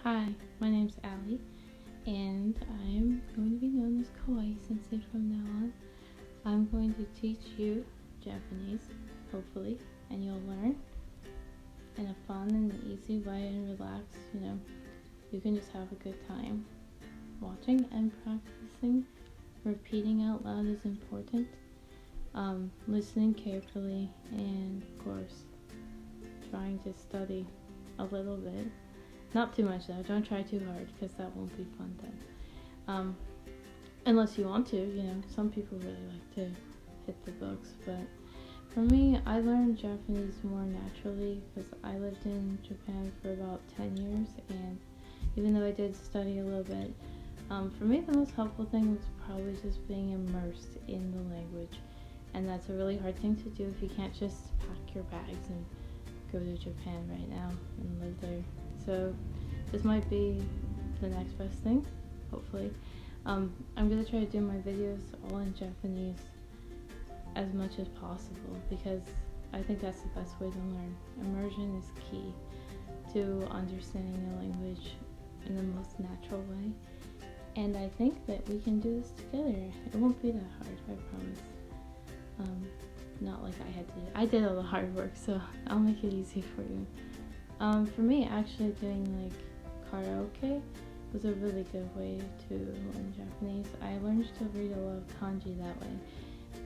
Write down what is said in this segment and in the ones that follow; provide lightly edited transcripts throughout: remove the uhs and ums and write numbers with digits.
Hi, my name's Allie, and I'm going to be known as Kawaii Sensei from now on. I'm going to teach you Japanese, hopefully, and you'll learn in a fun and easy way and relaxed. You can just have a good time. Watching and practicing, repeating out loud is important. Listening carefully, and of course, trying to study a little bit. Not too much though, don't try too hard because that won't be fun then. Unless you want to, some people really like to hit the books, but for me, I learned Japanese more naturally because I lived in Japan for about 10 years, and even though I did study a little bit, for me the most helpful thing was probably just being immersed in the language, and that's a really hard thing to do if you can't just pack your bags and go to Japan right now and live there. So this might be the next best thing, hopefully. I'm going to try to do my videos all in Japanese as much as possible because I think that's the best way to learn. Immersion is key to understanding the language in the most natural way. And I think that we can do this together. It won't be that hard, I promise. Not like I did all the hard work, so I'll make it easy for you. For me, actually doing like karaoke was a really good way to learn Japanese. I learned to read a lot of kanji that way,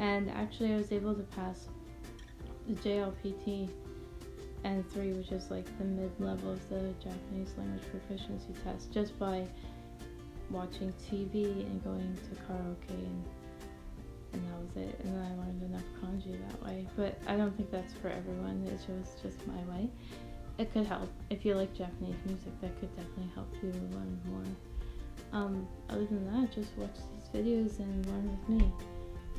and actually I was able to pass the JLPT N3, which is like the mid-level of the Japanese language proficiency test, just by watching TV and going to karaoke, and that was it. And then I learned enough kanji that way, but I don't think that's for everyone. It was just my way. It could help. If you like Japanese music, that could definitely help you learn more. Other than that, just watch these videos and learn with me.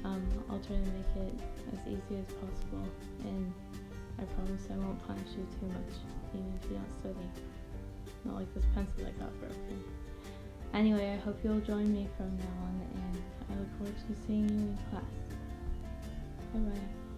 I'll try to make it as easy as possible, and I promise I won't punish you too much, even if you don't study. Not like this pencil that got broken. Anyway, I hope you'll join me from now on, and I look forward to seeing you in class. Bye bye.